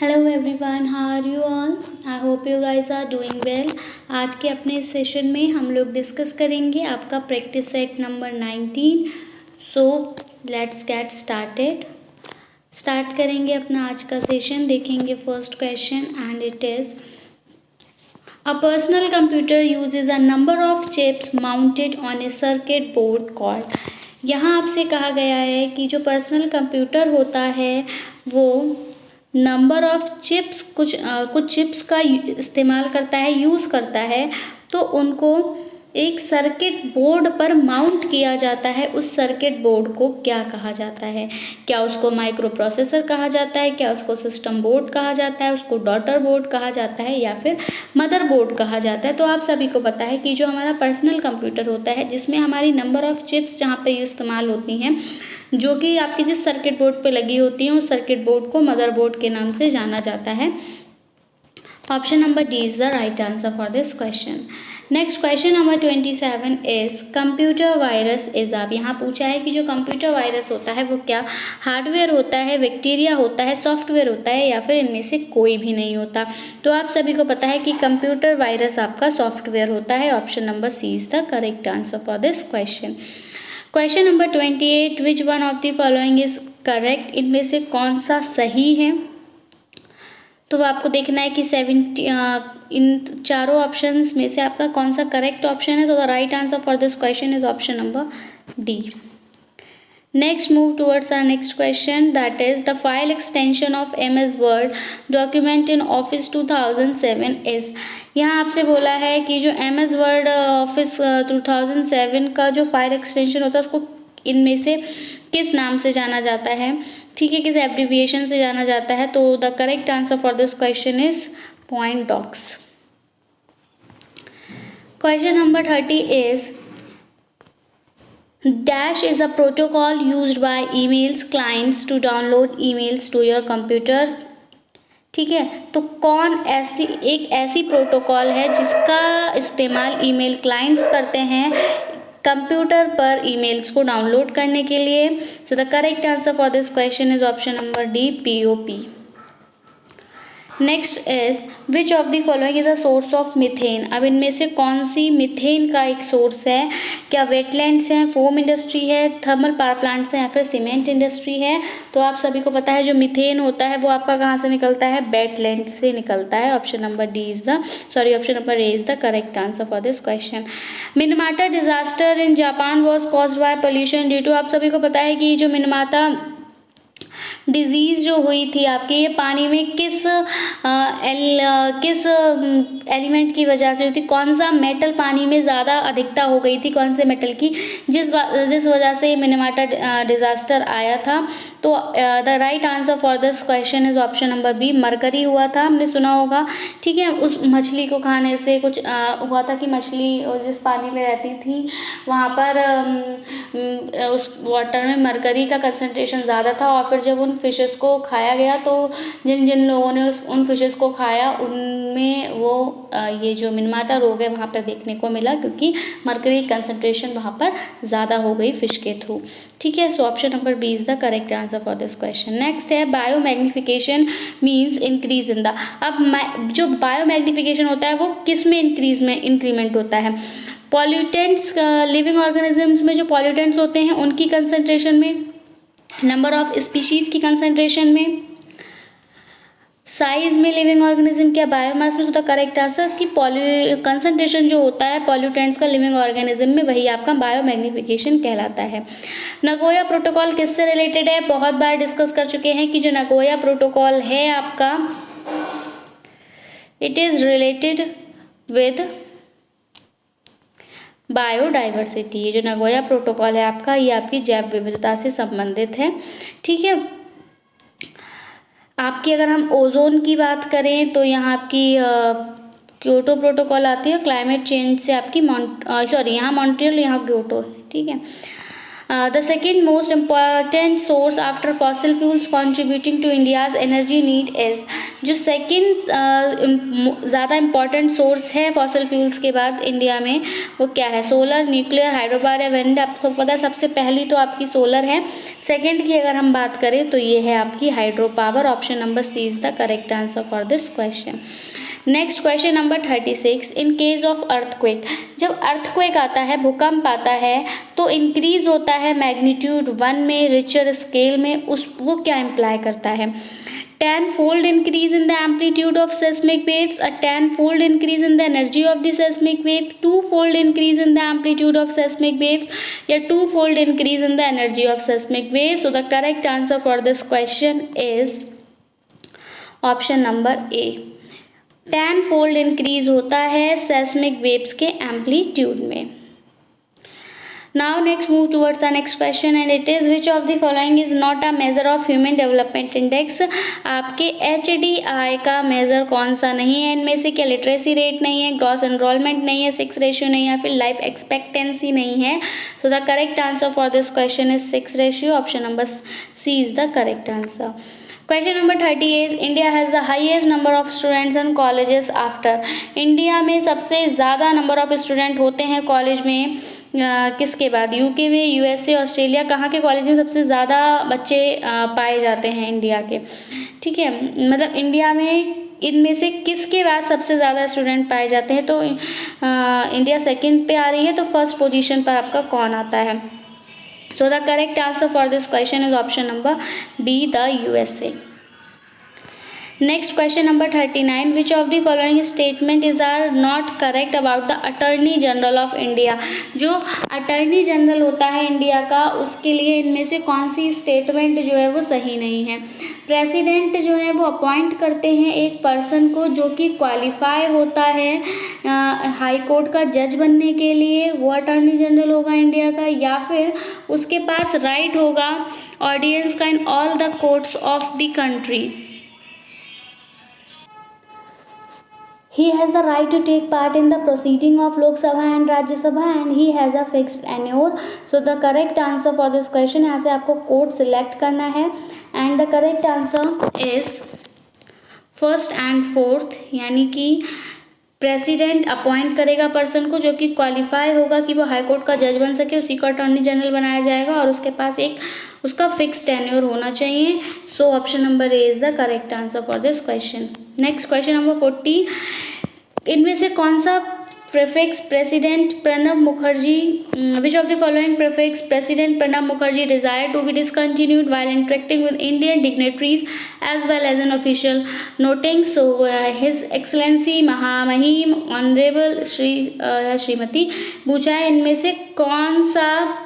Hello everyone, how are you all? I hope you guys are doing well. आज के अपने इस session में हम लोग डिस्कस करेंगे आपका practice set number 19। So let's get started. Start करेंगे अपना आज का सेशन। देखेंगे first question and it is a personal computer usage a number of chips mounted on A circuit board called. यहाँ आपसे कहा गया है कि जो पर्सनल कंप्यूटर होता है वो नंबर ऑफ चिप्स कुछ चिप्स का इस्तेमाल करता है, यूज़ करता है, तो उनको एक सर्किट बोर्ड पर माउंट किया जाता है। उस सर्किट बोर्ड को क्या कहा जाता है? क्या उसको माइक्रो प्रोसेसर कहा जाता है, क्या उसको सिस्टम बोर्ड कहा जाता है, उसको डॉटर बोर्ड कहा जाता है, या फिर मदर बोर्ड कहा जाता है? तो आप सभी को पता है कि जो हमारा पर्सनल कंप्यूटर होता है जिसमें हमारी नंबर ऑफ चिप्स जहाँ पे इस्तेमाल होती हैं, जो कि आपकी जिस सर्किट बोर्ड पे लगी होती हैं, उस सर्किट बोर्ड को मदर बोर्ड के नाम से जाना जाता है। Option number D is the right answer for this question. Next question number 27 is computer virus is. आप यहाँ पूछा है कि जो कंप्यूटर वायरस होता है वो क्या हार्डवेयर होता है, बैक्टीरिया होता है, सॉफ्टवेयर होता है, या फिर इनमें से कोई भी नहीं होता? तो आप सभी को पता है कि कंप्यूटर वायरस आपका सॉफ्टवेयर होता है। Option number C is the correct answer for this question. Question number 28, which one of the following is correct. इनमें से कौन सा सही है? तो आपको देखना है कि 70 इन चारों ऑप्शंस में से आपका कौन सा करेक्ट ऑप्शन है। So the right answer for this question is option number D. Next move towards our next question, that is the file extension of MS Word document in Office 2007 इज। यहाँ आपसे बोला है कि जो MS वर्ड ऑफिस 2007 का जो file extension होता है उसको इनमें से किस नाम से जाना जाता है? ठीक है, किस एब्रीविएशन से जाना जाता है? तो the correct answer for this question is point docx. Question number 30 is dash is a protocol used by emails clients to download emails to your computer. ठीक है, तो कौन ऐसी प्रोटोकॉल है जिसका इस्तेमाल ईमेल क्लाइंट्स करते हैं कंप्यूटर पर ईमेल्स को डाउनलोड करने के लिए? सो the correct answer for this question is option number D, POP। Next is which of the following is a source of methane. अब इनमें से कौन सी मीथेन का एक सोर्स है? क्या वेटलैंड्स हैं, फोम इंडस्ट्री है, थर्मल पावर प्लांट्स हैं, या फिर सीमेंट इंडस्ट्री है? तो आप सभी को पता है जो मीथेन होता है वो आपका कहाँ से निकलता है? वेटलैंड से निकलता है। Option number D is the option number A is the correct answer for this question. Minamata disaster in Japan was caused by pollution due to. आप सभी को पता है कि जो मिनमाटा डिजीज़ जो हुई थी आपके, ये पानी में किस एलिमेंट की वजह से हुई थी? कौन सा मेटल पानी में ज़्यादा अधिकता हो गई थी, कौन से मेटल की, जिस वजह से मिनेमाटा डिज़ास्टर आया था? तो the right answer for this question is option number B, mercury हुआ था। हमने सुना होगा, ठीक है, उस मछली को खाने से कुछ हुआ था कि मछली जिस पानी में रहती थी वहाँ पर उस वाटर में मरकरी का कंसंट्रेशन ज़्यादा था, और फिर जब उन फिशेस को खाया गया तो जिन जिन लोगों ने उन फिशेस को खाया उनमें वो ये जो मिनमाटा रोग है वहाँ पर देखने को मिला, क्योंकि मरकरी कंसंट्रेशन वहाँ पर ज़्यादा हो गई फिश के थ्रू। ठीक है, so option number B is the correct answer for this question. Next है biomagnification means increase in the. अब जो बायो मैग्निफिकेशन होता है वो किस में इंक्रीमेंट होता है? पॉल्यूटेंट्स, लिविंग ऑर्गेनिजम्स में जो पॉल्यूटेंट्स होते हैं उनकी कंसंट्रेशन में, नंबर ऑफ स्पीशीज की कंसंट्रेशन में, साइज में लिविंग ऑर्गेनिज्म, क्या बायोमास में? तो करेक्ट आंसर कि कंसंट्रेशन जो होता है पॉल्यूटेंट्स का लिविंग ऑर्गेनिज्म में, वही आपका बायो मैग्निफिकेशन कहलाता है। नगोया प्रोटोकॉल किससे रिलेटेड है? बहुत बार डिस्कस कर चुके हैं कि जो नगोया प्रोटोकॉल है आपका, it is related with biodiversity. ये जो नगोया प्रोटोकॉल है आपका, ये आपकी जैव विविधता से संबंधित है। ठीक है, आपकी अगर हम ओजोन की बात करें तो यहाँ आपकी क्योटो प्रोटोकॉल आती है। क्लाइमेट चेंज से आपकी यहाँ मॉन्ट्रियल, यहाँ क्योटो है। ठीक है, the second most important source after fossil fuels contributing to India's energy need is. जो सेकंड ज़्यादा इम्पॉर्टेंट सोर्स है फॉसिल फ्यूल्स के बाद इंडिया में, वो क्या है? सोलर, न्यूक्लियर, हाइड्रो पावर या विंड? आपको पता है सबसे पहली तो आपकी सोलर है। सेकंड की अगर हम बात करें तो ये है आपकी hydro power. Option number C is the correct answer for this question. Next question number 36, in case of earthquake, जब अर्थक्वेक आता है, भूकंप आता है, तो इंक्रीज होता है मैग्नीट्यूड 1 में, रिचर स्केल में, वो क्या इम्प्लाई करता है? 10-fold increase in the amplitude of seismic waves, a 10-fold increase in the energy of the seismic wave, 2-fold increase in the amplitude of seismic waves, या 2-fold increase in the energy of seismic waves. So the correct answer for this question is option number A. 10-fold increase होता है seismic waves के amplitude में। Now next move towards the next question and it is which of the following is not a measure of human development index? आपके HDI का major कौन सा नहीं है इनमें से? क्या लिटरेसी रेट नहीं है, ग्रॉस एनरोलमेंट नहीं है, 6 रेशियो नहीं है, या फिर लाइफ एक्सपेक्टेंसी नहीं है? So the correct answer for this question is 6 ratio. Option number C is the correct answer. Question number 30 is India has the highest number of students and colleges after? India में सबसे ज़्यादा number of student होते हैं college में किसके बाद? UK में, USA, Australia, कहाँ के कॉलेज में सबसे ज़्यादा बच्चे पाए जाते हैं इंडिया के? ठीक है, मतलब इंडिया में इनमें से किसके बाद सबसे ज़्यादा स्टूडेंट पाए जाते हैं? तो इंडिया सेकंड पे आ रही है, तो फर्स्ट पोजीशन पर आपका कौन आता है? So the correct answer for this question is option number B, the USA. Next question number 39, which of the following statement is are not correct about the Attorney General of India? जो attorney general होता है India का, उसके लिए इनमें से कौन सी statement जो है वो सही नहीं है? प्रेसिडेंट जो है वो अपॉइंट करते हैं एक पर्सन को जो कि क्वालिफाई होता है हाई कोर्ट का जज बनने के लिए, वो अटॉर्नी जनरल होगा इंडिया का, या फिर उसके पास राइट होगा ऑडियंस का in all the courts of the country? He has the right to take part in the proceeding of Lok Sabha and Rajya Sabha and he has a fixed tenure. So the correct answer for this question, यहाँ से आपको court select करना है and the correct answer is first and fourth, यानी कि president appoint करेगा person को जो कि क्वालिफाई होगा कि वो हाई कोर्ट का जज बन सके, उसी को अटॉर्नी जनरल बनाया जाएगा और उसके पास एक उसका फिक्स टेन्योर होना चाहिए। So option number A is the correct answer for this question. Next question number 40, इनमें से कौन सा prefix president Pranab Mukherjee, which of the following prefix president Pranab Mukherjee desire to be discontinued while interacting with Indian dignitaries as well as an official noting? So his excellency महामहिम honourable Shrimati पूछा है, इनमें से कौन सा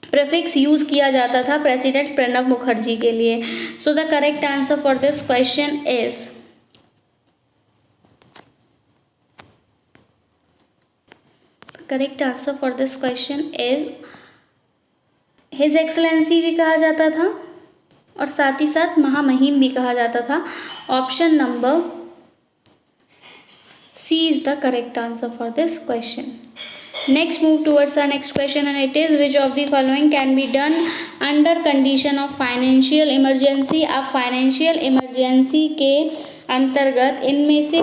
प्रीफिक्स यूज किया जाता था प्रेसिडेंट प्रणब मुखर्जी के लिए? सो the correct answer for this question is correct answer for this question is his excellency भी कहा जाता था और साथ ही साथ महामहिम भी कहा जाता था। Option number C is the correct answer for this question. Next move towards our next question and it is which of the following can be done under condition of financial emergency? अब financial emergency के अंतर्गत इनमें से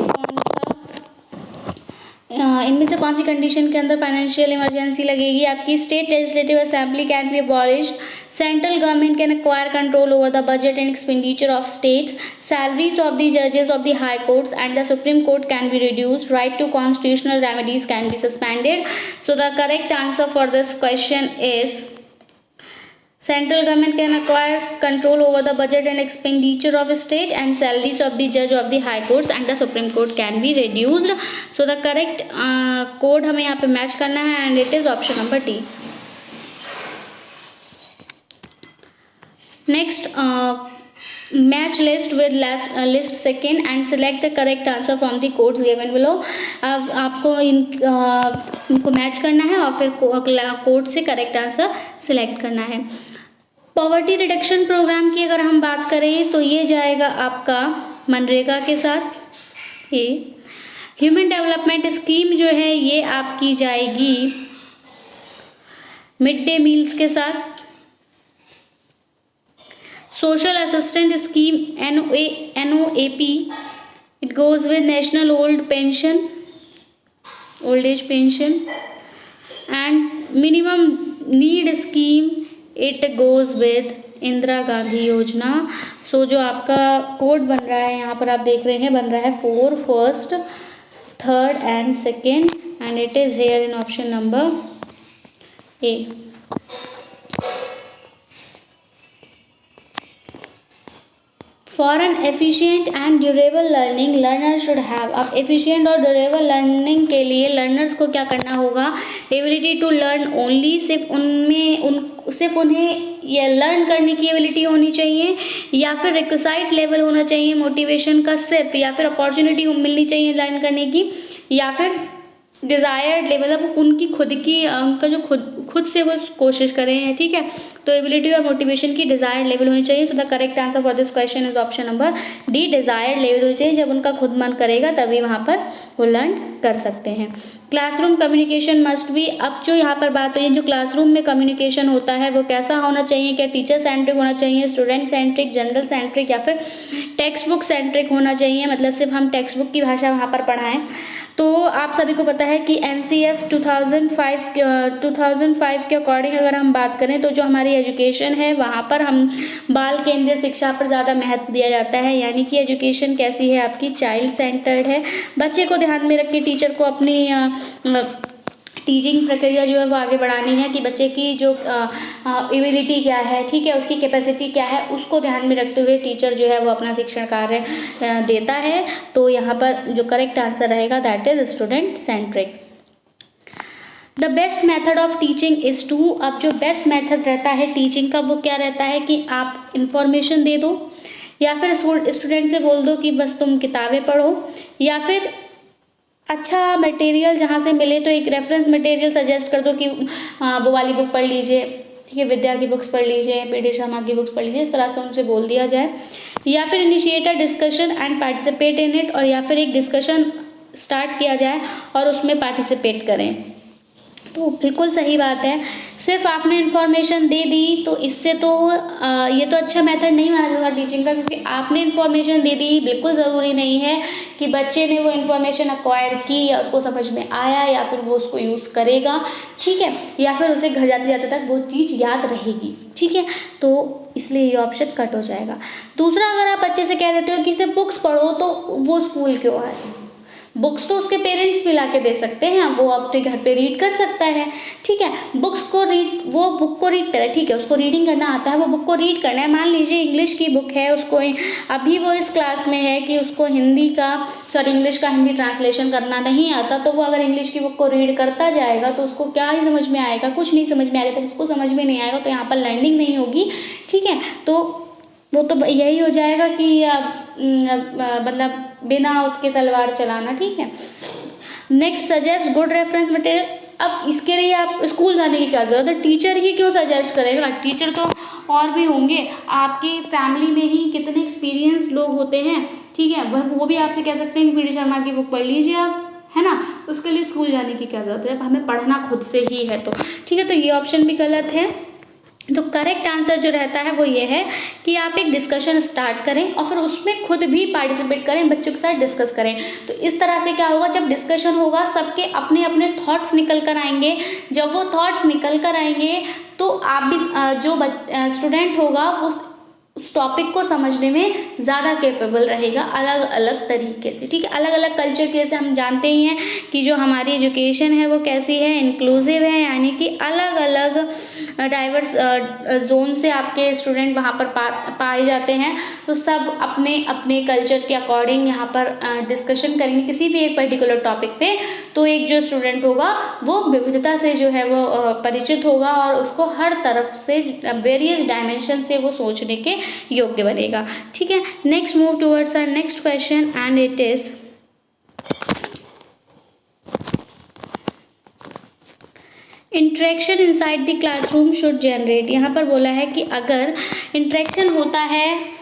कौन सी condition के अंदर financial emergency लगेगी? आपकी state legislative assembly can be abolished, central government can acquire control over the budget and expenditure of states, salaries of the जजेस of the high courts and the supreme court can be reduced, right to constitutional remedies can be suspended. So the correct answer for this question is Central government can acquire control over the budget and expenditure of state and salaries of the judge of the high courts and the supreme court can be reduced. So the correct code हमें यहाँ पे match करना है and it is option number D. Next match list with list second and select the correct answer from the codes given below. अब आपको इनको match करना है और फिर कोड से करेक्ट आंसर सिलेक्ट करना है। पॉवर्टी रिडक्शन प्रोग्राम की अगर हम बात करें तो ये जाएगा आपका मनरेगा के साथ। ये ह्यूमन डेवलपमेंट स्कीम जो है ये आपकी जाएगी मिड डे मील्स के साथ। social assistance scheme NOAP, it goes with national old age pension, and minimum need scheme, it goes with Indira Gandhi योजना। सो जो आपका कोड बन रहा है यहाँ पर आप देख रहे हैं, बन रहा है 4 first 3rd and 2nd, and it is here in option number A. For an efficient and durable learning learner should have. अब एफिशिएंट और ड्यूरेबल लर्निंग के लिए लर्नर्स को क्या करना होगा, एबिलिटी टू लर्न ओनली, सिर्फ उन्हें ये लर्न करने की एबिलिटी होनी चाहिए, या फिर रिक्विसाइट लेवल होना चाहिए मोटिवेशन का सिर्फ, या फिर अपॉर्चुनिटी मिलनी चाहिए लर्न करने की, या फिर डिज़ायर्ड लेवल, मतलब उनकी खुद की उनका जो खुद से वो कोशिश करें हैं। ठीक है, तो एबिलिटी और मोटिवेशन की डिज़ायर्ड लेवल होनी चाहिए। सो the correct answer for this question is option number D, desired level होनी चाहिए। जब उनका खुद मन करेगा तभी वहाँ पर वो लर्न कर सकते हैं। Classroom communication must be. अब जो यहाँ पर बात हुई है, जो क्लासरूम में कम्युनिकेशन होता है वो कैसा होना चाहिए, क्या टीचर सेंट्रिक होना चाहिए, स्टूडेंट सेंट्रिक, जनरल सेंट्रिक, या फिर टेक्स्ट बुक सेंट्रिक होना चाहिए, मतलब सिर्फ हम टेक्स्ट बुक की भाषा वहाँ पर पढ़ाएं। तो आप सभी को पता है कि NCF 2005 के अकॉर्डिंग अगर हम बात करें तो जो हमारी एजुकेशन है वहाँ पर हम बाल केंद्रीय शिक्षा पर ज़्यादा महत्व दिया जाता है, यानी कि एजुकेशन कैसी है आपकी, चाइल्ड सेंटर्ड है। बच्चे को ध्यान में रख के टीचर को अपनी टीचिंग प्रक्रिया जो है वो आगे बढ़ानी है कि बच्चे की जो एबिलिटी क्या है, ठीक है, उसकी कैपेसिटी क्या है, उसको ध्यान में रखते हुए टीचर जो है वो अपना शिक्षण कार्य देता है। तो यहाँ पर जो करेक्ट आंसर रहेगा that is student centric. The best method of teaching is to. अब जो बेस्ट मेथड रहता है टीचिंग का वो क्या रहता है कि आप इंफॉर्मेशन दे दो, या फिर स्टूडेंट से बोल दो कि बस तुम किताबें पढ़ो, या फिर अच्छा मटेरियल जहाँ से मिले तो एक रेफरेंस मटेरियल सजेस्ट कर दो कि वो वाली बुक पढ़ लीजिए, ठीक है, विद्या की बुक्स पढ़ लीजिए, पीडी शर्मा की बुक्स पढ़ लीजिए, इस तरह से उनसे बोल दिया जाए। या फिर initiate a discussion and participate in it, और या फिर एक डिस्कशन स्टार्ट किया जाए और उसमें पार्टिसिपेट करें। तो बिल्कुल सही बात है, सिर्फ आपने इन्फॉर्मेशन दे दी तो इससे तो ये तो अच्छा मेथड नहीं माना जाएगा टीचिंग का, क्योंकि आपने इन्फॉर्मेशन दे दी, बिल्कुल ज़रूरी नहीं है कि बच्चे ने वो इन्फॉर्मेशन एक्वायर की या उसको समझ में आया या फिर वो उसको यूज़ करेगा, ठीक है, या फिर उसे घर जाते जाते तक वो चीज़ याद रहेगी, ठीक है। तो इसलिए ये ऑप्शन कट हो जाएगा। दूसरा, अगर आप बच्चे से कह देते हो कि सिर्फ बुक्स पढ़ो तो वो स्कूल क्यों आए, बुक्स तो उसके पेरेंट्स भी ला के दे सकते हैं, वो अपने घर पे रीड कर सकता है, ठीक है, बुक्स को रीड, वो बुक को रीड करे, ठीक है, उसको रीडिंग करना आता है, वो बुक को रीड करना है। मान लीजिए इंग्लिश की बुक है, उसको अभी वो इस क्लास में है कि उसको इंग्लिश का हिंदी ट्रांसलेशन करना नहीं आता, तो वो अगर इंग्लिश की बुक को रीड करता जाएगा तो उसको क्या ही समझ में आएगा, कुछ नहीं समझ में आएगा, तो उसको समझ में नहीं आएगा, तो यहाँ पर लर्निंग नहीं होगी, ठीक है। तो वो तो यही हो जाएगा कि मतलब बिना उसके तलवार चलाना, ठीक है। Next, suggest good reference material. अब इसके लिए आप स्कूल जाने की क्या जरूरत है, टीचर ही क्यों सजेस्ट करेगा, टीचर तो और भी होंगे, आपके फैमिली में ही कितने एक्सपीरियंस लोग होते हैं, ठीक है, वो भी आपसे कह सकते हैं कि पीडी शर्मा की बुक पढ़ लीजिए आप, है ना, उसके लिए स्कूल जाने की क्या जरूरत है, हमें पढ़ना खुद से ही है। तो ठीक है, तो ये ऑप्शन भी गलत है। तो करेक्ट आंसर जो रहता है वो ये है कि आप एक डिस्कशन स्टार्ट करें और फिर उसमें खुद भी पार्टिसिपेट करें, बच्चों के साथ डिस्कस करें। तो इस तरह से क्या होगा, जब डिस्कशन होगा सबके अपने अपने थॉट्स निकल कर आएंगे, जब वो थॉट्स निकल कर आएंगे तो आप भी जो स्टूडेंट होगा वो उस टॉपिक को समझने में ज़्यादा कैपेबल रहेगा अलग अलग तरीके से, ठीक है। अलग अलग कल्चर के, जैसे हम जानते ही हैं कि जो हमारी एजुकेशन है वो कैसी है, इंक्लूसिव है, यानी कि अलग अलग डाइवर्स जोन से आपके स्टूडेंट वहाँ पर पाए जाते हैं। तो सब अपने अपने कल्चर के अकॉर्डिंग यहाँ पर डिस्कशन करेंगे किसी भी एक पर्टिकुलर टॉपिक पे। तो एक जो स्टूडेंट होगा वो विविधता से जो है वो परिचित होगा और उसको हर तरफ से वेरियस डायमेंशन से वो सोचने के योग्य बनेगा, ठीक है। Next, move towards our next question and it is interaction inside the classroom should generate. यहाँ पर बोला है कि अगर इंटरेक्शन होता है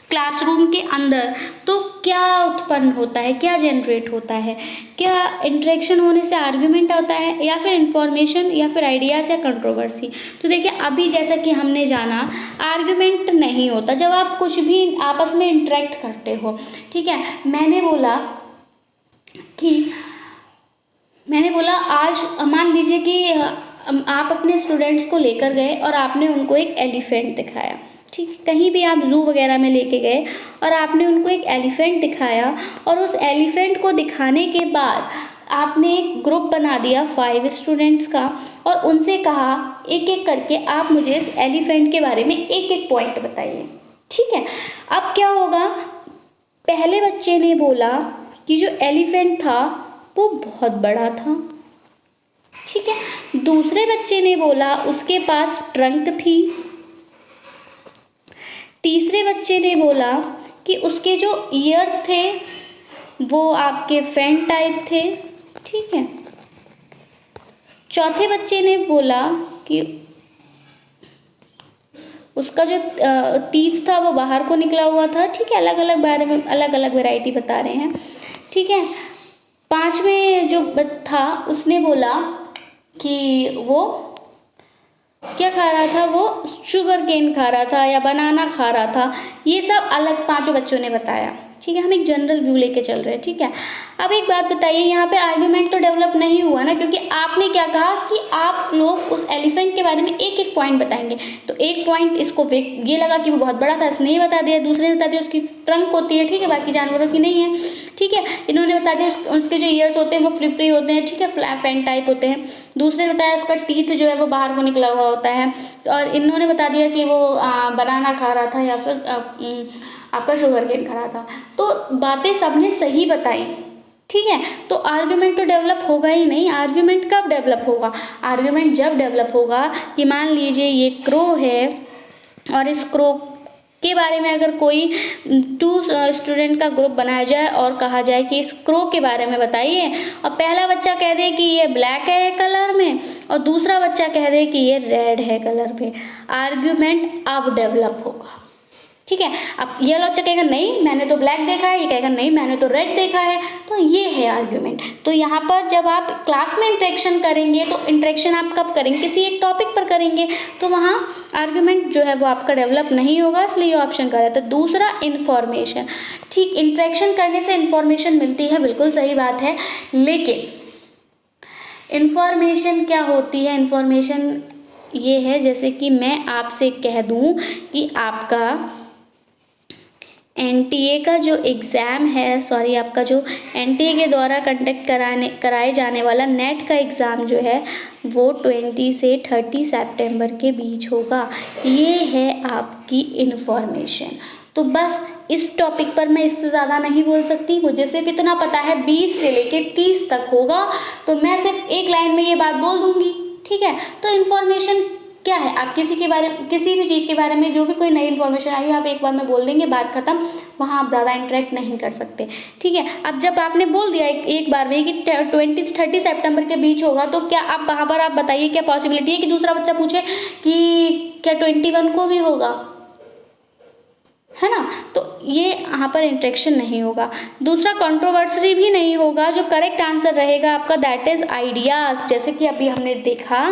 क्लासरूम के अंदर, तो क्या उत्पन्न होता है, क्या जनरेट होता है, क्या इंटरेक्शन होने से आर्ग्यूमेंट होता है, या फिर इंफॉर्मेशन, या फिर आइडियाज़, या कंट्रोवर्सी। तो देखिए अभी जैसा कि हमने जाना, आर्ग्यूमेंट नहीं होता जब आप कुछ भी आपस में इंटरेक्ट करते हो। ठीक है, मैंने बोला आज मान लीजिए कि आप अपने स्टूडेंट्स को लेकर गए और आपने उनको एक एलिफेंट दिखाया। ठीक है, कहीं भी आप जू वगैरह में लेके गए और आपने उनको एक एलिफेंट दिखाया, और उस एलिफेंट को दिखाने के बाद आपने एक ग्रुप बना दिया 5 स्टूडेंट्स का, और उनसे कहा एक एक करके आप मुझे इस एलिफेंट के बारे में एक एक पॉइंट बताइए। ठीक है, अब क्या होगा, पहले बच्चे ने बोला कि जो एलिफेंट था वो बहुत बड़ा था। ठीक है, दूसरे बच्चे ने बोला उसके पास ट्रंक थी। तीसरे बच्चे ने बोला कि उसके जो ईयर्स थे वो आपके फैन टाइप थे। ठीक है, चौथे बच्चे ने बोला कि उसका जो तीत था वो बाहर को निकला हुआ था। ठीक है, अलग अलग बारे में अलग अलग वैरायटी बता रहे हैं। ठीक है, पांचवें जो था उसने बोला कि वो क्या खा रहा था, वो शुगर केन खा रहा था या बनाना खा रहा था। ये सब अलग पांचों बच्चों ने बताया। ठीक है, हम एक जनरल व्यू लेके चल रहे हैं। ठीक है, अब एक बात बताइए, यहाँ पे आर्ग्यूमेंट तो डेवलप नहीं हुआ ना, क्योंकि आपने क्या कहा कि आप लोग उस एलिफेंट के बारे में एक एक पॉइंट बताएंगे। तो एक पॉइंट इसको ये लगा कि वो बहुत बड़ा था, इसने ये बता दिया। दूसरे ने बता दिया उसकी ट्रंक होती है। ठीक है, बाकी जानवरों की नहीं है। ठीक है, इन्होंने बता दिया उसके जो ईयर्स होते हैं वो फ्लिपरी होते हैं। ठीक है, फैन टाइप होते हैं। दूसरे ने बताया उसका टीथ जो है वो बाहर को निकला हुआ होता है। और इन्होंने बता दिया कि वो बनाना खा रहा था या फिर आपका शुगर केन खा रहा था। तो बातें सबने सही बताई। ठीक है, तो आर्ग्यूमेंट तो डेवलप होगा ही नहीं। आर्ग्यूमेंट कब डेवलप होगा, आर्ग्यूमेंट जब डेवलप होगा कि मान लीजिए ये क्रो है और इस क्रो के बारे में अगर कोई 2 स्टूडेंट का ग्रुप बनाया जाए और कहा जाए कि इस क्रो के बारे में बताइए, और पहला बच्चा कह दे कि ये ब्लैक है कलर में और दूसरा बच्चा कह दे कि ये रेड है कलर में, आर्ग्यूमेंट अब डेवलप होगा। ठीक है, अब ये बच्चा कहेगा नहीं मैंने तो ब्लैक देखा है, ये कहेगा नहीं मैंने तो रेड देखा है, तो ये है आर्ग्यूमेंट। तो यहाँ पर जब आप क्लास में इंटरेक्शन करेंगे तो इंटरेक्शन आप कब करेंगे, किसी एक टॉपिक पर करेंगे, तो वहाँ आर्ग्यूमेंट जो है वो आपका डेवलप नहीं होगा, इसलिए ऑप्शन का रहता है। दूसरा इन्फॉर्मेशन। ठीक, इंटरेक्शन करने से इन्फॉर्मेशन मिलती है, बिल्कुल सही बात है, लेकिन इन्फॉर्मेशन क्या होती है, इन्फॉर्मेशन ये है जैसे कि मैं आपसे कह दूँ कि आपका एनटीए का जो एग्ज़ाम है, सॉरी आपका जो एनटीए के द्वारा कंडक्ट कराए जाने वाला नेट का एग्ज़ाम जो है वो 20 से 30 सितंबर के बीच होगा। ये है आपकी इन्फॉर्मेशन। तो बस इस टॉपिक पर मैं इससे ज़्यादा नहीं बोल सकती, मुझे सिर्फ इतना पता है 20 से लेके 30 तक होगा, तो मैं सिर्फ एक लाइन में ये बात बोल दूँगी। ठीक है, तो इन्फॉर्मेशन क्या है, आप किसी भी चीज़ के बारे में जो भी कोई नई इन्फॉर्मेशन आई आप एक बार में बोल देंगे, बात खत्म, वहाँ आप ज़्यादा इंटरेक्ट नहीं कर सकते। ठीक है, अब जब आपने बोल दिया एक बार में कि 20 से 30 सितंबर के बीच होगा, तो क्या आप वहाँ पर आप बताइए क्या पॉसिबिलिटी है कि दूसरा बच्चा पूछे कि क्या 21 को भी होगा, है ना। तो ये यहाँ पर इंटरेक्शन नहीं होगा। दूसरा कंट्रोवर्सी भी नहीं होगा। जो करेक्ट आंसर रहेगा आपका दैट इज़ आइडियाज़। जैसे कि अभी हमने देखा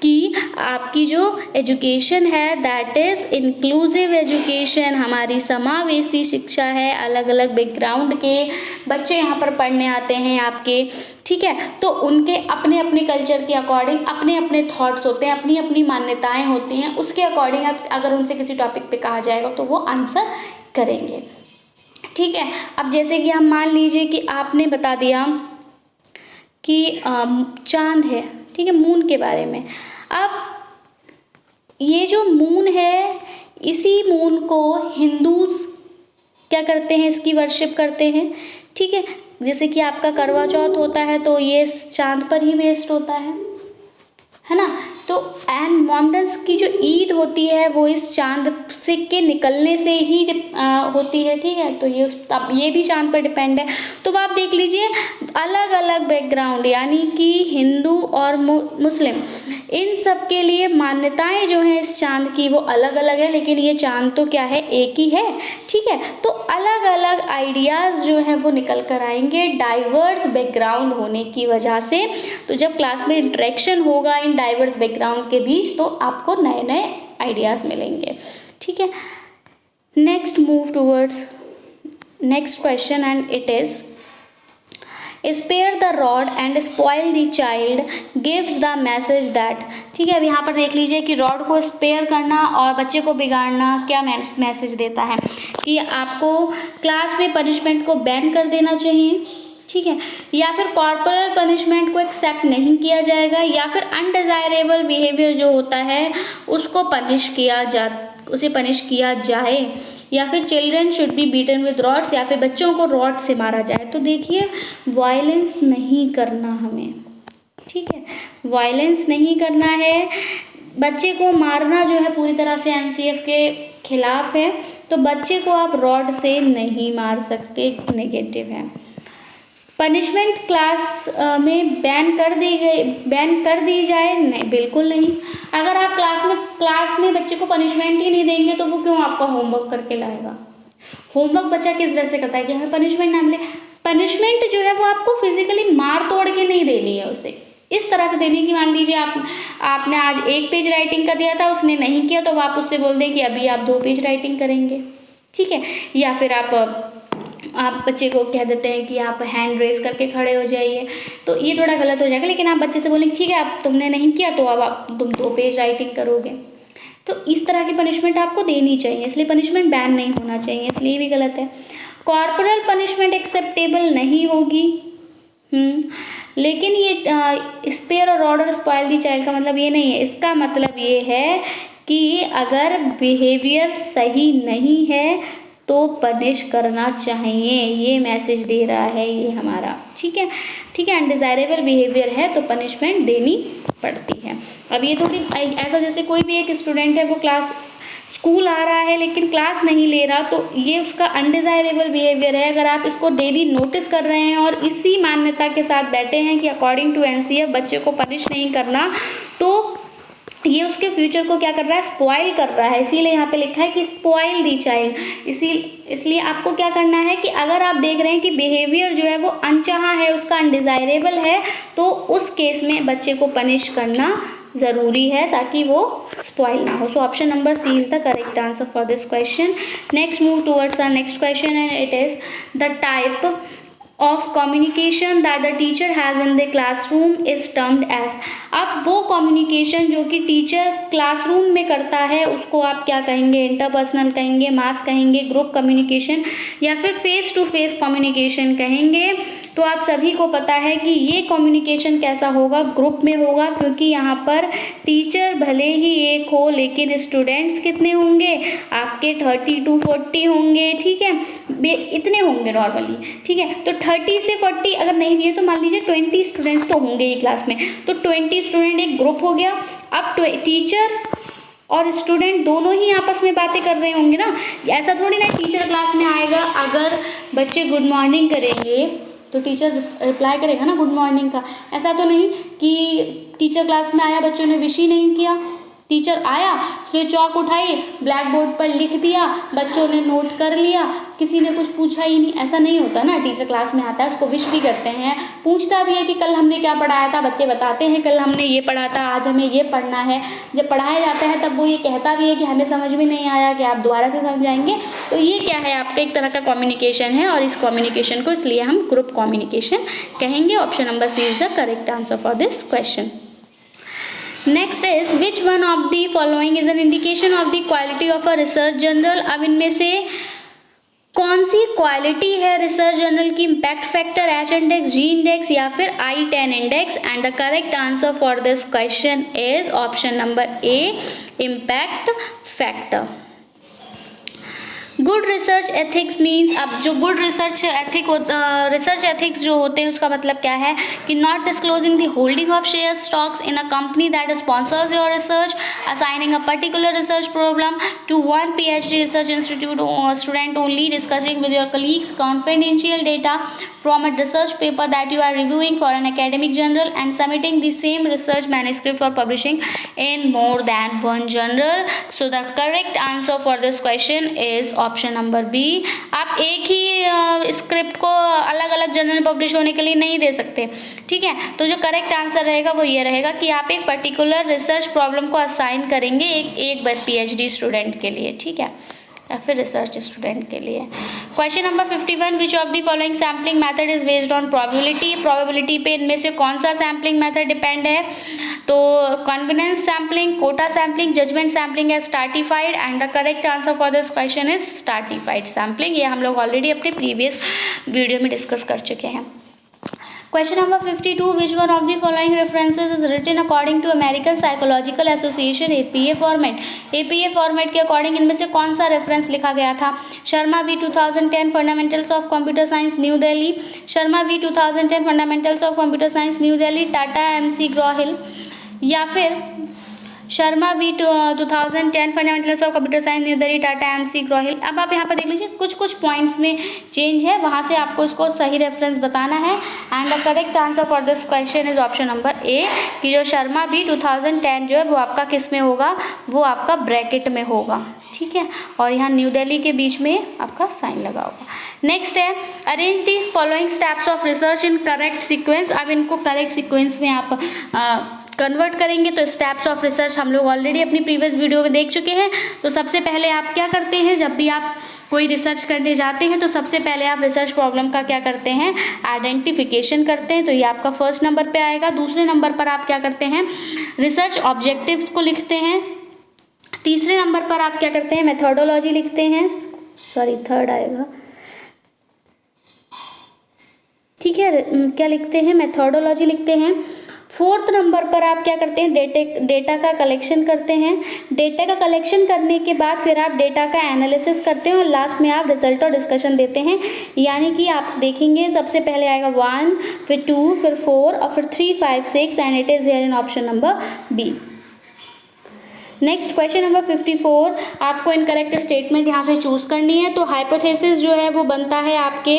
कि आपकी जो एजुकेशन है दैट इज़ इंक्लूसिव एजुकेशन, हमारी समावेशी शिक्षा है, अलग अलग बैकग्राउंड के बच्चे यहाँ पर पढ़ने आते हैं आपके। ठीक है, तो उनके अपने अपने कल्चर के अकॉर्डिंग अपने अपने थॉट्स होते हैं, अपनी अपनी मान्यताएं होती हैं, उसके अकॉर्डिंग अगर उनसे किसी टॉपिक पे कहा जाएगा तो वो आंसर करेंगे। ठीक है, अब जैसे कि हम मान लीजिए कि आपने बता दिया कि चांद है, ठीक है, मून के बारे में। अब ये जो मून है, इसी मून को हिंदूज क्या करते हैं, इसकी वर्शिप करते हैं। ठीक है, जैसे कि आपका करवा चौथ होता है तो ये चांद पर ही बेस्ड होता है है ना। तो एंड मोहम्मडन की जो ईद होती है वो इस चांद से के निकलने से ही होती है, ठीक है। तो ये भी चांद पर डिपेंड है। तो आप देख लीजिए अलग अलग बैकग्राउंड, यानी कि हिंदू और मुस्लिम, इन सब के लिए मान्यताएं जो हैं इस चांद की वो अलग अलग है, लेकिन ये चांद तो क्या है, एक ही है, ठीक है। तो अलग अलग आइडियाज़ जो हैं वो निकल कर आएंगे डाइवर्स बैकग्राउंड होने की वजह से। तो जब क्लास में इंटरेक्शन होगा इन डाइवर्स बैकग्राउंड के बीच तो आपको नए नए आइडियाज़ मिलेंगे, ठीक है। Next move towards next question and it is spare the rod and spoil the child gives the message that, ठीक है। अब यहाँ पर देख लीजिए कि रॉड को स्पेयर करना और बच्चे को बिगाड़ना क्या मैसेज देता है कि आपको क्लास में पनिशमेंट को बैन कर देना चाहिए, ठीक है, या फिर कॉर्पोरल पनिशमेंट को एक्सेप्ट नहीं किया जाएगा, या फिर अनडिजायरेबल बिहेवियर जो होता है उसको उसे पनिश किया जाए, या फिर children should be beaten with rods, या फिर बच्चों को रॉड से मारा जाए। तो देखिए वायलेंस नहीं करना हमें, ठीक है, वायलेंस नहीं करना है। बच्चे को मारना जो है पूरी तरह से एनसीएफ के खिलाफ है, तो बच्चे को आप रॉड से नहीं मार सकते, नेगेटिव है। पनिशमेंट क्लास में बैन कर दी जाए, नहीं, बिल्कुल नहीं। अगर आप क्लास में बच्चे को पनिशमेंट ही नहीं देंगे तो वो क्यों आपका होमवर्क करके लाएगा। होमवर्क बच्चा किस तरह से करता है कि हमें पनिशमेंट ना मिले। पनिशमेंट जो है वो आपको फिजिकली मार तोड़ के नहीं देनी है, उसे इस तरह से देनी कि मान लीजिए आपने आज 1 पेज राइटिंग का दिया था, उसने नहीं किया, तो आप उससे बोल दें कि अभी आप 2 पेज राइटिंग करेंगे, ठीक है। या फिर आप बच्चे को कह देते हैं कि आप हैंड रेस करके खड़े हो जाइए, तो ये थोड़ा गलत हो जाएगा। लेकिन आप बच्चे से बोलेंगे ठीक है अब तुमने नहीं किया तो अब तुम 2 पेज राइटिंग करोगे। तो इस तरह की पनिशमेंट आपको देनी चाहिए, इसलिए पनिशमेंट बैन नहीं होना चाहिए, इसलिए भी गलत है। कॉर्पोरल पनिशमेंट एक्सेप्टेबल नहीं होगी, लेकिन ये स्पेयर और रॉड और स्पॉइल दी चाइल्ड का मतलब ये नहीं है। इसका मतलब ये है कि अगर बिहेवियर सही नहीं है तो पनिश करना चाहिए, ये मैसेज दे रहा है ये हमारा, ठीक है, ठीक है। अनडिजायरेबल बिहेवियर है तो पनिशमेंट देनी पड़ती है। अब ये थोड़ी ऐसा जैसे कोई भी एक स्टूडेंट है वो स्कूल आ रहा है लेकिन क्लास नहीं ले रहा, तो ये उसका अनडिजायरेबल बिहेवियर है। अगर आप इसको डेली नोटिस कर रहे हैं और इसी मान्यता के साथ बैठे हैं कि अकॉर्डिंग टू एनसीएफ बच्चे को पनिश नहीं करना, तो ये उसके फ्यूचर को क्या कर रहा है, स्पॉइल कर रहा है। इसीलिए यहाँ पे लिखा है कि स्पॉइल दी चाइल्ड। इसलिए आपको क्या करना है कि अगर आप देख रहे हैं कि बिहेवियर जो है वो अनचाहा है, उसका अनडिजायरेबल है, तो उस केस में बच्चे को पनिश करना ज़रूरी है ताकि वो स्पॉइल ना हो। So option number C is the correct answer for this question. Next move towards our next question and it is the type of communication that the teacher has in the classroom is termed as। अब वो communication जो कि teacher classroom में करता है उसको आप क्या कहेंगे, इंटरपर्सनल कहेंगे, मास कहेंगे, ग्रुप कम्युनिकेशन, या फिर फेस टू फेस कम्युनिकेशन कहेंगे। तो आप सभी को पता है कि ये कम्युनिकेशन कैसा होगा, ग्रुप में होगा, क्योंकि यहाँ पर टीचर भले ही एक हो लेकिन स्टूडेंट्स कितने होंगे, आपके 30 to 40 होंगे, ठीक है, इतने होंगे नॉर्मली, ठीक है। तो 30 से 40 अगर नहीं भी है तो मान लीजिए 20 स्टूडेंट्स तो होंगे ही क्लास में, तो 20 स्टूडेंट एक ग्रुप हो गया। अब टीचर और स्टूडेंट दोनों ही आपस में बातें कर रहे होंगे ना, ऐसा थोड़ी ना टीचर क्लास में आएगा, अगर बच्चे गुड मॉर्निंग करेंगे तो टीचर रिप्लाई करेगा ना गुड मॉर्निंग का। ऐसा तो नहीं कि टीचर क्लास में आया, बच्चों ने विश ही नहीं किया, टीचर आया, उसने चौक उठाई, ब्लैक बोर्ड पर लिख दिया, बच्चों ने नोट कर लिया, किसी ने कुछ पूछा ही नहीं, ऐसा नहीं होता ना। टीचर क्लास में आता है, उसको विश भी करते हैं, पूछता भी है कि कल हमने क्या पढ़ाया था, बच्चे बताते हैं कल हमने ये पढ़ा था, आज हमें ये पढ़ना है। जब पढ़ाया जाता है तब वो ये कहता भी है कि हमें समझ में नहीं आया, कि आप दोबारा से समझाएंगे। तो ये क्या है, आपका एक तरह का कम्युनिकेशन है, और इस कम्युनिकेशन को इसलिए हम ग्रुप कम्युनिकेशन कहेंगे। Option number C is the correct answer for this question. Next is which one of the following is an indication of the quality of a research journal. अब इनमें से कौन सी क्वालिटी है रिसर्च जर्नल की, impact factor, H index, G index, या फिर I10 index. And the correct answer for this question is option number A, impact factor. Good research ethics means, अब जो गुड रिसर्च एथिक्स जो होते हैं उसका मतलब क्या है कि not disclosing the holding of share stocks in a company that sponsors your research, assigning a particular research problem to one PhD research institute student only, discussing with your colleagues confidential data from a research paper that you are reviewing for an academic journal and submitting the same research manuscript for publishing in more than one journal. So the correct answer for this question is option number B. आप एक ही script को अलग अलग journal publish होने के लिए नहीं दे सकते, ठीक है। तो जो करेक्ट आंसर रहेगा वो ये रहेगा कि आप एक पर्टिकुलर रिसर्च प्रॉब्लम को असाइन करेंगे एक PhD स्टूडेंट के लिए, ठीक है, या फिर रिसर्च स्टूडेंट के लिए। Question number 51, which of the following sampling method is based on probability. Probability पे इनमें से कौन सा सैम्पलिंग मेथड डिपेंड है? तो confidence sampling, quota sampling, judgement sampling है stratified, and the correct answer for this question is stratified sampling. ये हम लोग ऑलरेडी अपने प्रीवियस वीडियो में डिस्कस कर चुके हैं। Question number 52, which one of the following references is written according to American Psychological Association APA format? APA format के according इनमें से कौन सा रेफरेंस लिखा गया था? Sharma V 2010 fundamentals of computer science new Delhi, Sharma V 2010 fundamentals of computer science new Delhi, Tata MC ग्रो-हिल, या फिर Sharma V 2010 fundamentals of computer science new Delhi, Tata MC ग्रो-हिल। अब आप यहाँ पर देख लीजिए कुछ पॉइंट्स में चेंज है, वहाँ से आपको इसको सही रेफरेंस बताना है, and the correct answer for this question is option number ए, कि जो शर्मा V 2010 जो है वो आपका किस में होगा? वो आपका ब्रैकेट में होगा, ठीक है, और यहाँ न्यू दिल्ली के बीच में आपका साइन लगा होगा। नेक्स्ट है arrange the following steps of research in correct sequence. अब इनको करेक्ट सीक्वेंस में आप कन्वर्ट करेंगे तो स्टेप्स ऑफ रिसर्च हम लोग ऑलरेडी अपनी प्रीवियस वीडियो में देख चुके हैं। तो सबसे पहले आप क्या करते हैं, जब भी आप कोई रिसर्च करने जाते हैं तो सबसे पहले आप रिसर्च प्रॉब्लम का क्या करते हैं? आइडेंटिफिकेशन करते हैं, तो ये आपका फर्स्ट नंबर पे आएगा। दूसरे नंबर पर आप क्या करते हैं? रिसर्च ऑब्जेक्टिव्स को लिखते हैं। तीसरे नंबर पर आप क्या करते हैं? मेथोडोलॉजी लिखते हैं, थर्ड आएगा, ठीक है, क्या लिखते हैं? मेथोडोलॉजी लिखते हैं। फोर्थ नंबर पर आप क्या करते हैं? डेटा का कलेक्शन करते हैं। डेटा का कलेक्शन करने के बाद फिर आप डेटा का एनालिसिस करते हैं और लास्ट में आप रिजल्ट और डिस्कशन देते हैं। यानी कि आप देखेंगे सबसे पहले आएगा 1, फिर 2, फिर 4 और फिर 3, 5, 6 and it is here in option number B. Next question number 54, आपको इनकरेक्ट स्टेटमेंट यहाँ से चूज करनी है। तो हाइपोथेसिस जो है वो बनता है आपके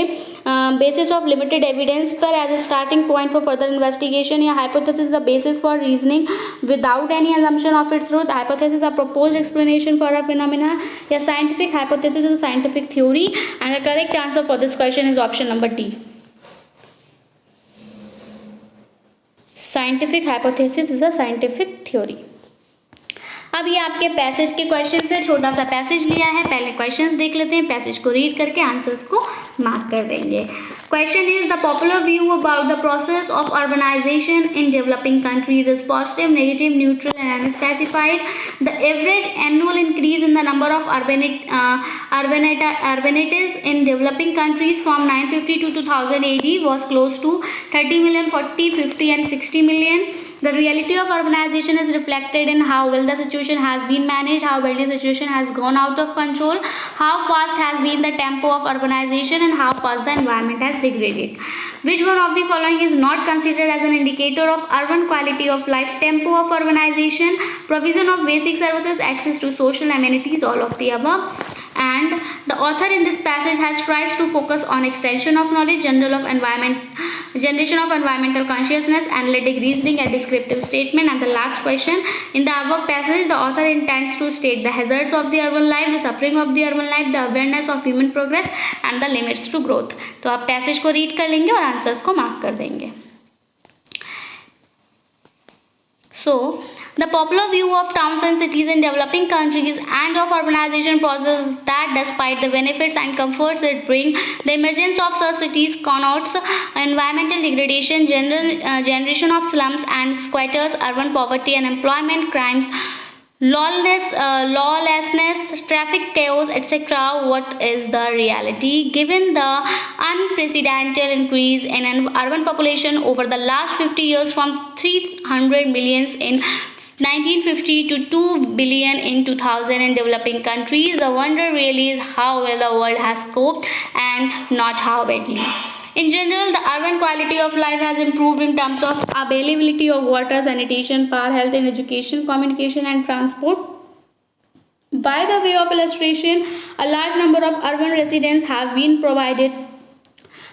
बेसिस ऑफ लिमिटेड एविडेंस पर as a starting point for further investigation, या hypothesis the basis for reasoning without any assumption of its truth, hypothesis a proposed explanation for a phenomena, या scientific hypothesis is a scientific theory, and the correct answer for this question is option number D. Scientific hypothesis is a scientific theory. अब ये आपके passage के question है, छोटा सा passage लिया है, पहले क्वेश्चंस देख लेते हैं, पैसेज को रीड करके आंसर्स को मार्क कर देंगे। Question is the popular view about the process of urbanisation in developing countries is positive, negative, neutral and unspecified. The average annual increase in the number of urbanities in developing countries from 950 to 2000 AD was close to 30 million, 40, 50 and 60 million. The reality of urbanization is reflected in how well the situation has been managed, how well the situation has gone out of control, how fast has been the tempo of urbanization, and how fast the environment has degraded. Which one of the following is not considered as an indicator of urban quality of life? Tempo of urbanization, provision of basic services, access to social amenities, all of the above. And the author in this passage has tried to focus on extension of knowledge, generation of environmental consciousness, analytic reasoning, and descriptive statement. And the last question, in the above passage, the author intends to state the hazards of the urban life, the suffering of the urban life, the awareness of human progress, and the limits to growth. तो आप passage को read कर लेंगे और answers को mark कर देंगे। So, the popular view of towns and cities in developing countries and of urbanization process is that despite the benefits and comforts it brings, the emergence of such cities connotes environmental degradation, generation of slums and squatters, urban poverty and employment, crimes, lawlessness, traffic chaos, etc. What is the reality? Given the unprecedented increase in an urban population over the last 50 years from 300 million in 1950 to 2 billion in 2000 in developing countries. The wonder really is how well the world has coped and not how badly. In general, the urban quality of life has improved in terms of availability of water, sanitation, power, health and education, communication and transport. By the way of illustration, a large number of urban residents have been provided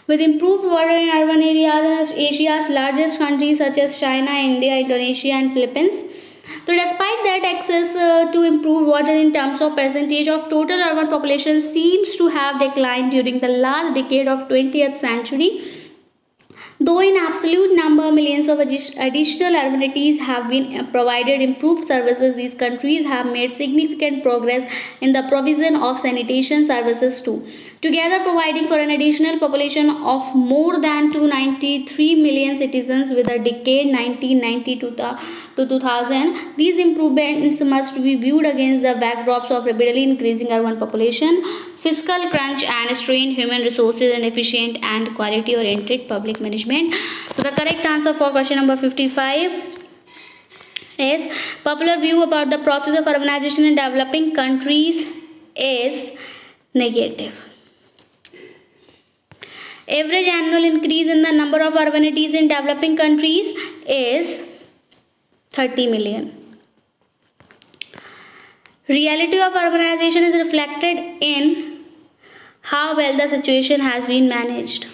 with improved water in urban areas in Asia's largest countries such as China, India, Indonesia and Philippines. So despite that, access to improved water in terms of percentage of total urban population seems to have declined during the last decade of 20th century. Though in absolute number, millions of additional urbanities have been provided improved services, these countries have made significant progress in the provision of sanitation services too. Together providing for an additional population of more than 293 million citizens with a decade 1990 to 2000, these improvements must be viewed against the backdrops of rapidly increasing urban population, fiscal crunch and strained human resources and efficient and quality oriented public management. So the correct answer for question number 55 is popular view about the process of urbanization in developing countries is negative. Average annual increase in the number of urbanities in developing countries is 30 million. Reality of urbanization is reflected in how well the situation has been managed.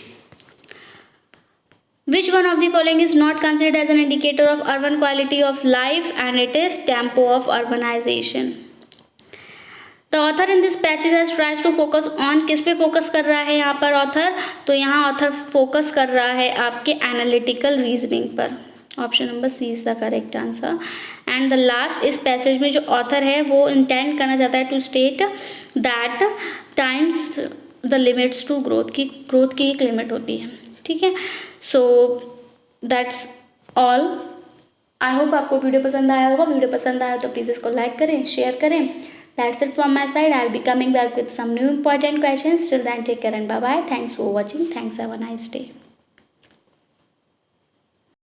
Which one of the following is not considered as an indicator of urban quality of life? And it is tempo of urbanization. The author in this passage has tries to focus on, किस पे focus कर रहा है यहाँ पर author? तो यहाँ author focus कर रहा है आपके एनालिटिकल रीजनिंग पर. Option number C is the correct answer. And the last इस पैसेज में जो ऑथर है वो इंटेंड करना चाहता है to state that times the limits to growth, की ग्रोथ की एक लिमिट होती है. ठीक है, so that's all. I hope आपको वीडियो पसंद आया होगा. वीडियो पसंद आया तो प्लीज़ इसको लाइक करें, शेयर करें. That's it from my side. I'll be coming back with some new important questions. Till then, take care and bye-bye. Thanks for watching. Thanks. Have a nice day.